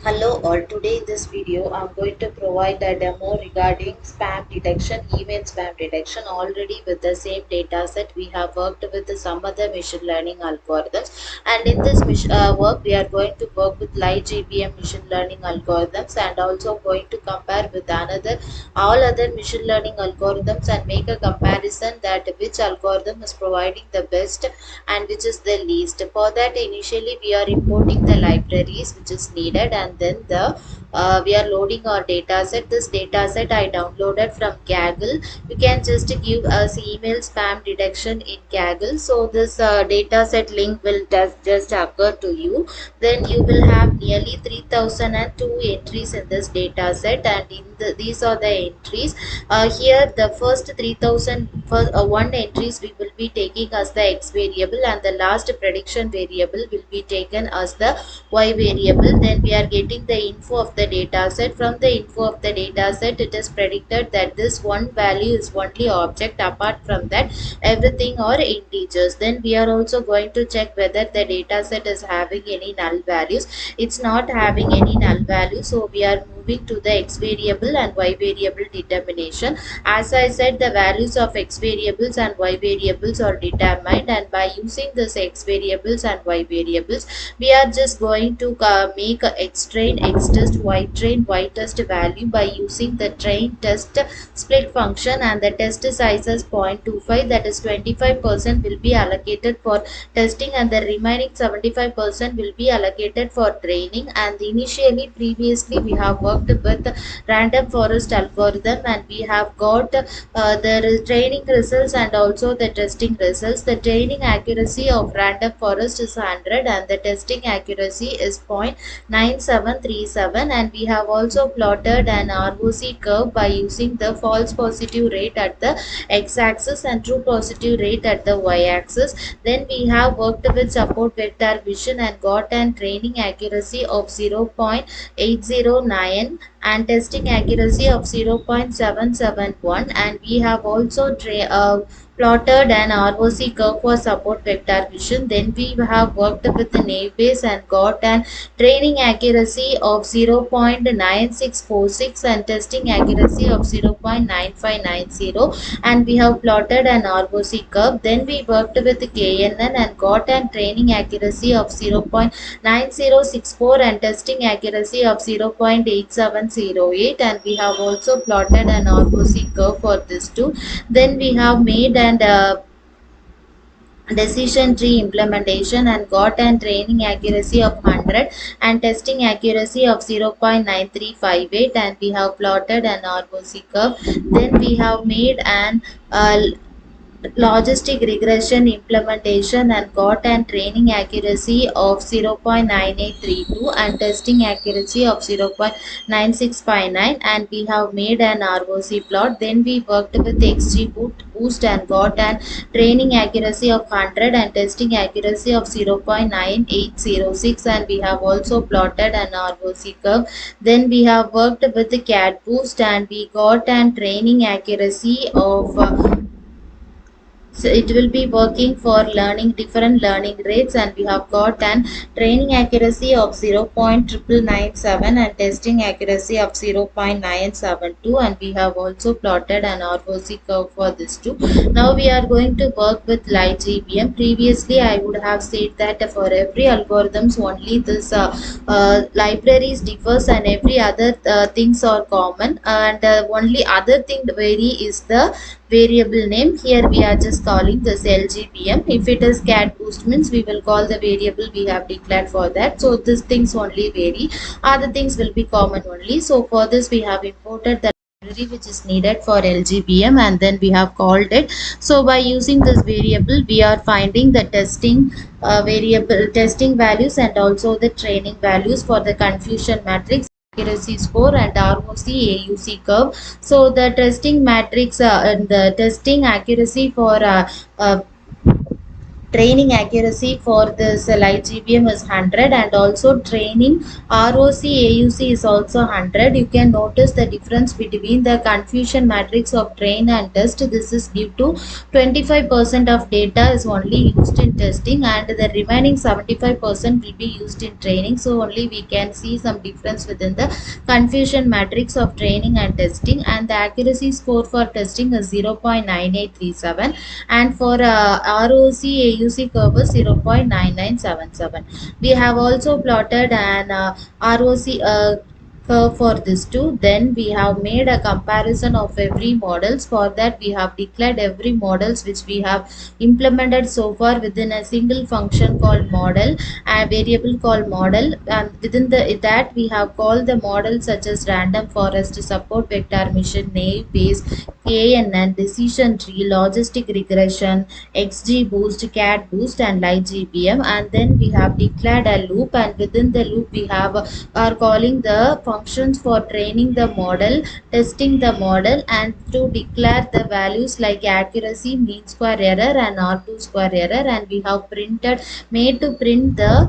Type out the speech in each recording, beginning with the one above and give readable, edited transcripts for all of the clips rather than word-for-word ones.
Hello all, today in this video I'm going to provide a demo regarding spam detection, email spam detection. Already with the same data set we have worked with some other machine learning algorithms, and in this work we are going to work with LightGBM machine learning algorithms and also going to compare with another all other machine learning algorithms and make a comparison that which algorithm is providing the best and which is the least. For that initially we are importing the libraries which is needed, and then the we are loading our data set. This data set I downloaded from Kaggle. You can just give us email spam detection in Kaggle. So this data set link will just occur to you. Then you will have nearly 3002 entries in this data set, and these are the entries. Here the first 3001 entries we will be taking as the x variable, and the last prediction variable will be taken as the y variable. Then we are getting the info of the data set. From the info of the data set, it is predicted that this one value is only object. Apart from that, everything are integers. Then we are also going to check whether the data set is having any null values. It's not having any null value, so we are moving to the x variable and y variable determination. As I said, the values of x variables and y variables are determined, and by using this x variables and y variables we are just going to make a x train x test y test value by using the train test split function, and the test size is 0.25, that is 25% will be allocated for testing and the remaining 75% will be allocated for training. And initially previously we have worked with random forest algorithm, and we have got the training results and also the testing results. The training accuracy of random forest is 100 and the testing accuracy is 0.9737, and we have also plotted an ROC curve by using the false positive rate at the x-axis and true positive rate at the y-axis. Then we have worked with support vector vision and got an training accuracy of 0.809 and testing accuracy of 0.771, and we have also plotted an ROC curve for support vector vision. Then we have worked with the naive Bayes and got an training accuracy of 0.9646 and testing accuracy of 0.9590, and we have plotted an ROC curve. Then we worked with KNN and got an training accuracy of 0.9064 and testing accuracy of 0.8708, and we have also plotted an ROC curve for this too. Then we have made an decision tree implementation and got an training accuracy of 100 and testing accuracy of 0.9358, and we have plotted an ROC curve. Then we have made an logistic regression implementation and got an training accuracy of 0.9832 and testing accuracy of 0.9659, and we have made an ROC plot. Then we worked with XGBoost and got an training accuracy of 100 and testing accuracy of 0.9806, and we have also plotted an ROC curve. Then we have worked with the CatBoost and we got an training accuracy of so it will be working for learning different learning rates, and we have got an training accuracy of 0.997 and testing accuracy of 0.972, and we have also plotted an ROC curve for this too. Now we are going to work with LightGBM. Previously I would have said that for every algorithms only this libraries differs and every other things are common, and only other thing vary is the variable name. Here we are just calling this LGBM. If it is CatBoost means we will call the variable we have declared for that. So these things only vary, other things will be common only. So for this we have imported the library which is needed for LGBM, and then we have called it. So by using this variable we are finding the testing variable testing values and also the training values for the confusion matrix, accuracy score and ROC AUC curve. So the testing matrix and the testing accuracy for training accuracy for this light GBM is 100, and also training ROC AUC is also 100. You can notice the difference between the confusion matrix of train and test. This is due to 25% of data is only used in testing, and the remaining 75% will be used in training. So only we can see some difference within the confusion matrix of training and testing. And the accuracy score for testing is 0.9837, and for ROC AUC curve is 0.9977. We have also plotted an ROC curve for this too. Then we have made a comparison of every models. For that we have declared every models which we have implemented so far within a single function called model, a variable called model, and within that we have called the models such as random forest, support vector mission, naive bayes, KNN, decision tree, logistic regression, XGBoost, CAD boost, and light GBM. And then we have declared a loop, and within the loop we have are calling the functions for training the model, testing the model, and to declare the values like accuracy, mean square error, and R2 square error. And we have made to print the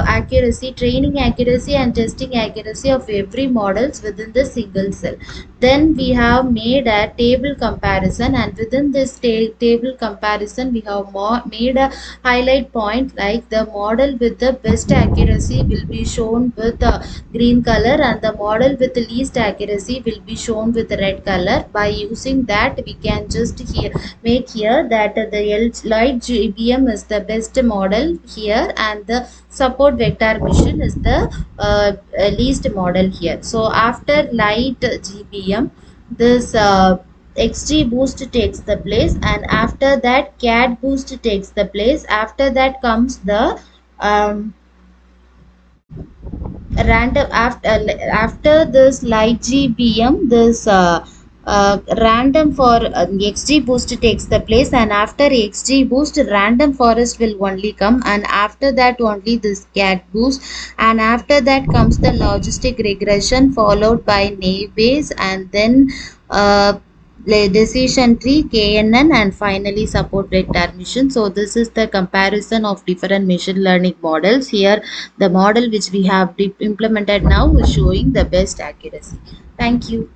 accuracy, training accuracy and testing accuracy of every models within the single cell. Then we have made a table comparison, and within this table comparison we have made a highlight point like the model with the best accuracy will be shown with the green color, and the model with the least accuracy will be shown with red color. By using that we can just make here that the light GBM is the best model here, and the support vector mission is the least model here. So after light GBM, this XGBoost takes the place, and after that CAD boost takes the place. After that comes the random. After this light GBM, this random for XGBoost takes the place, and after XGBoost random forest will only come, and after that only this CAD boost, and after that comes the logistic regression followed by naive bayes, and then decision tree, KNN, and finally support vector mission. So this is the comparison of different machine learning models. Here the model which we have implemented now is showing the best accuracy. Thank you.